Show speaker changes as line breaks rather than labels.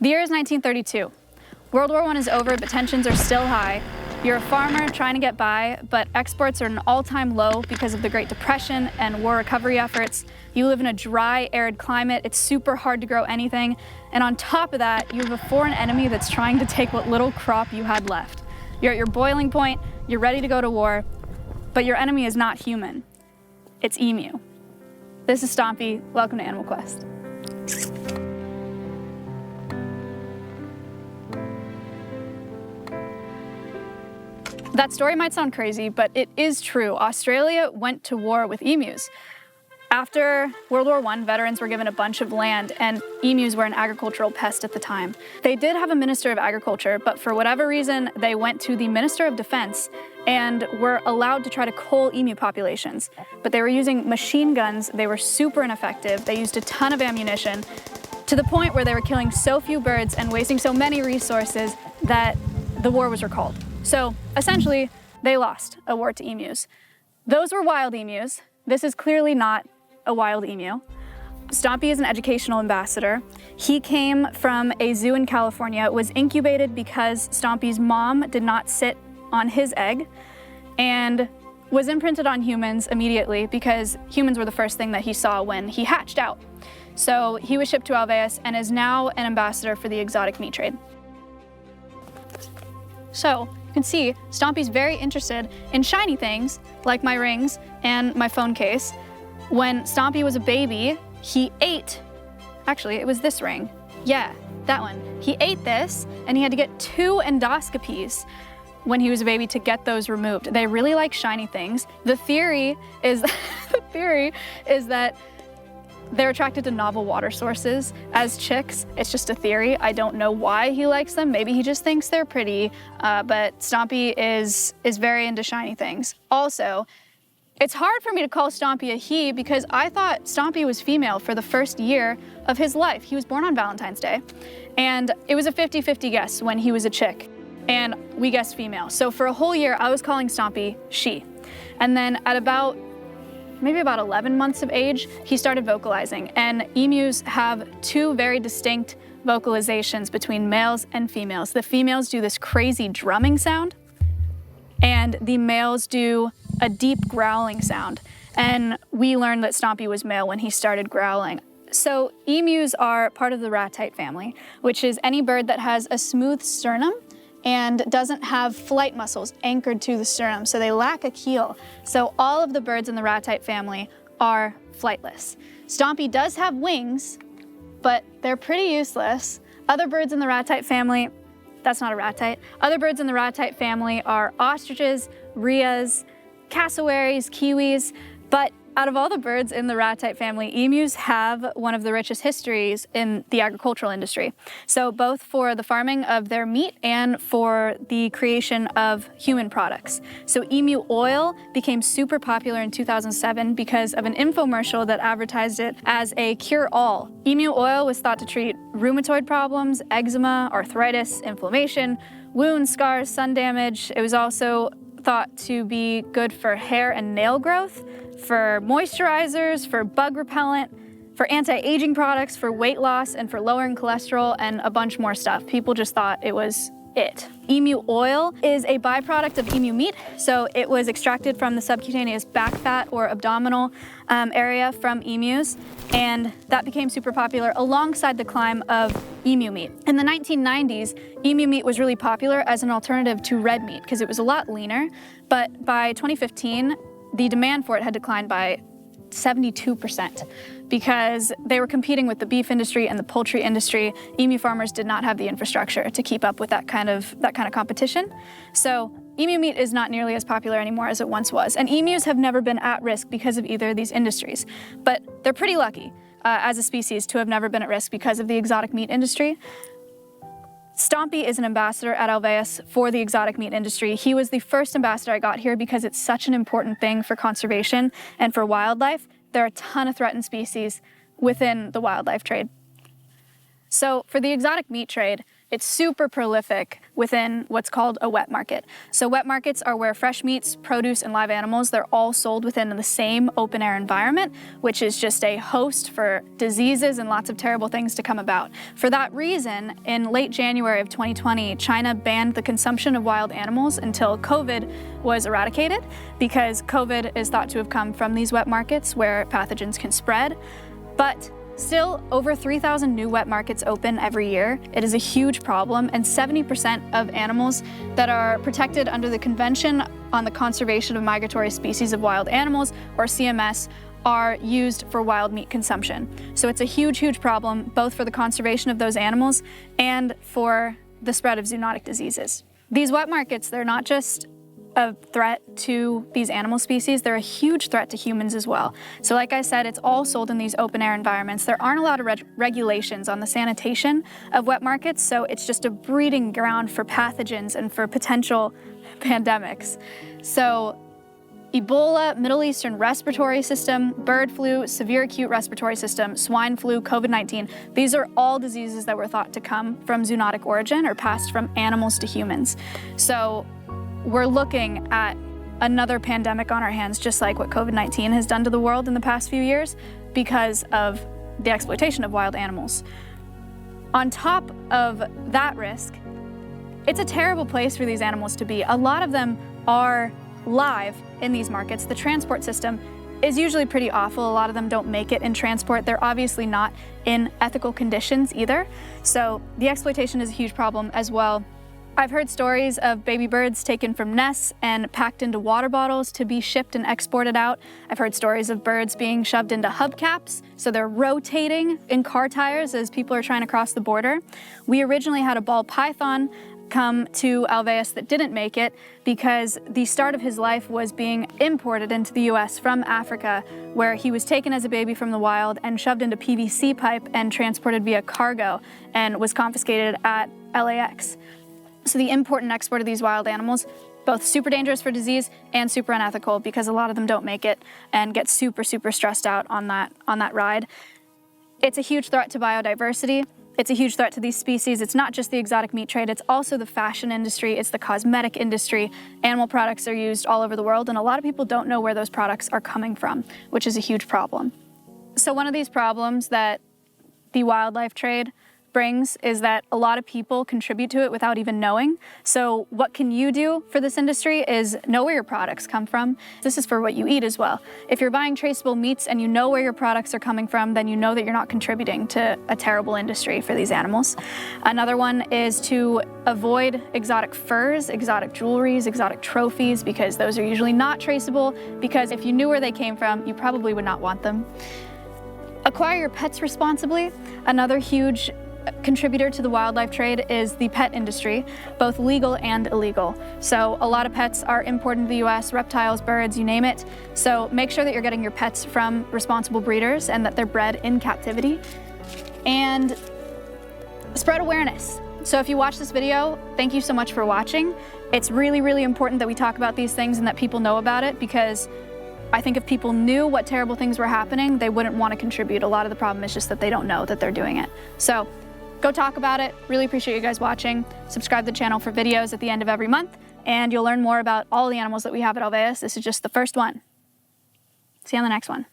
The year is 1932. World War I is over, but tensions are still high. You're a farmer trying to get by, but exports are at an all-time low because of the Great Depression and war recovery efforts. You live in a dry, arid climate. It's super hard to grow anything. And on top of that, you have a foreign enemy that's trying to take what little crop you had left. You're at your boiling point, you're ready to go to war, but your enemy is not human. It's emu. This is Stompy. Welcome to Animal Quest. That story might sound crazy, but it is true. Australia went to war with emus. After World War I, veterans were given a bunch of land, and emus were an agricultural pest at the time. They did have a Minister of Agriculture, but for whatever reason, they went to the Minister of Defense and were allowed to try to cull emu populations. But they were using machine guns. They were super ineffective. They used a ton of ammunition to the point where they were killing so few birds and wasting so many resources that the war was recalled. So essentially, they lost a war to emus. Those were wild emus. This is clearly not a wild emu. Stompy is an educational ambassador. He came from a zoo in California. It was incubated because Stompy's mom did not sit on his egg and was imprinted on humans immediately because humans were the first thing that he saw when he hatched out. So he was shipped to Alveus and is now an ambassador for the exotic meat trade. So you can see Stompy's very interested in shiny things like my rings and my phone case. When Stompy was a baby, he ate, actually it was this ring. Yeah, that one. He ate this and he had to get 2 endoscopies when he was a baby to get those removed. They really like shiny things. The theory is that they're attracted to novel water sources as chicks. It's just a theory. I don't know why he likes them. Maybe he just thinks they're pretty, but Stompy is very into shiny things. Also, it's hard for me to call Stompy a he because I thought Stompy was female for the first year of his life. He was born on Valentine's Day, and it was a 50-50 guess when he was a chick, and we guessed female. So for a whole year, I was calling Stompy she. And then at maybe about 11 months of age, he started vocalizing. And emus have 2 very distinct vocalizations between males and females. The females do this crazy drumming sound, and the males do a deep growling sound. And we learned that Stompy was male when he started growling. So emus are part of the ratite family, which is any bird that has a smooth sternum and doesn't have flight muscles anchored to the sternum, so they lack a keel. So all of the birds in the ratite family are flightless. Stompy does have wings, but they're pretty useless. Other birds in the ratite family, that's not a ratite. Other birds in the ratite family are ostriches, rheas, cassowaries, kiwis, but out of all the birds in the ratite family, emus have one of the richest histories in the agricultural industry. So both for the farming of their meat and for the creation of human products. So Emu Oil became super popular in 2007 because of an infomercial that advertised it as a cure-all. Emu Oil was thought to treat rheumatoid problems, eczema, arthritis, inflammation, wounds, scars, sun damage. It was also thought to be good for hair and nail growth, for moisturizers, for bug repellent, for anti-aging products, for weight loss, and for lowering cholesterol, and a bunch more stuff. People just thought it was it. Emu oil is a byproduct of emu meat, so it was extracted from the subcutaneous back fat or abdominal area from emus, and that became super popular alongside the climb of emu meat. In the 1990s, emu meat was really popular as an alternative to red meat because it was a lot leaner, but by 2015, the demand for it had declined by 72% because they were competing with the beef industry and the poultry industry. Emu farmers did not have the infrastructure to keep up with that kind of competition. So emu meat is not nearly as popular anymore as it once was. And emus have never been at risk because of either of these industries. But they're pretty lucky as a species to have never been at risk because of the exotic meat industry. Stompy is an ambassador at Alveus for the exotic meat industry. He was the first ambassador I got here because it's such an important thing for conservation and for wildlife. There are a ton of threatened species within the wildlife trade. So for the exotic meat trade, It's super prolific within what's called a wet market. So wet markets are where fresh meats, produce, and live animals, they're all sold within the same open air environment, which is just a host for diseases and lots of terrible things to come about. For that reason, in late January of 2020, China banned the consumption of wild animals until COVID was eradicated, because COVID is thought to have come from these wet markets where pathogens can spread. But still, over 3,000 new wet markets open every year. It is a huge problem, and 70% of animals that are protected under the Convention on the Conservation of Migratory Species of Wild Animals, or CMS, are used for wild meat consumption. So it's a huge, huge problem, both for the conservation of those animals and for the spread of zoonotic diseases. These wet markets, they're not just a threat to these animal species, they're a huge threat to humans as well. So like I said, it's all sold in these open air environments. There aren't a lot of regulations on the sanitation of wet markets, so it's just a breeding ground for pathogens and for potential pandemics. So Ebola, Middle Eastern respiratory system, bird flu, severe acute respiratory system, swine flu, COVID-19, these are all diseases that were thought to come from zoonotic origin or passed from animals to humans. So we're looking at another pandemic on our hands, just like what COVID-19 has done to the world in the past few years because of the exploitation of wild animals. On top of that risk, it's a terrible place for these animals to be. A lot of them are live in these markets. The transport system is usually pretty awful. A lot of them don't make it in transport. They're obviously not in ethical conditions either. So the exploitation is a huge problem as well. I've heard stories of baby birds taken from nests and packed into water bottles to be shipped and exported out. I've heard stories of birds being shoved into hubcaps, so they're rotating in car tires as people are trying to cross the border. We originally had a ball python come to Alveus that didn't make it because the start of his life was being imported into the US from Africa, where he was taken as a baby from the wild and shoved into PVC pipe and transported via cargo and was confiscated at LAX. So the import and export of these wild animals, both super dangerous for disease and super unethical because a lot of them don't make it and get super, super stressed out on that ride. It's a huge threat to biodiversity. It's a huge threat to these species. It's not just the exotic meat trade, it's also the fashion industry, it's the cosmetic industry. Animal products are used all over the world, and a lot of people don't know where those products are coming from, which is a huge problem. So one of these problems that the wildlife trade brings is that a lot of people contribute to it without even knowing. So what can you do for this industry is know where your products come from. This is for what you eat as well. If you're buying traceable meats and you know where your products are coming from, then you know that you're not contributing to a terrible industry for these animals. Another one is to avoid exotic furs, exotic jewelries, exotic trophies, because those are usually not traceable, because if you knew where they came from, you probably would not want them. Acquire your pets responsibly. Another huge contributor to the wildlife trade is the pet industry, both legal and illegal. So a lot of pets are imported into the US, reptiles, birds, you name it. So make sure that you're getting your pets from responsible breeders and that they're bred in captivity. And spread awareness. So if you watch this video, thank you so much for watching. It's really, really important that we talk about these things and that people know about it, because I think if people knew what terrible things were happening, they wouldn't want to contribute. A lot of the problem is just that they don't know that they're doing it. So go talk about it. Really appreciate you guys watching. Subscribe to the channel for videos at the end of every month, and you'll learn more about all the animals that we have at Alveus. This is just the first one. See you on the next one.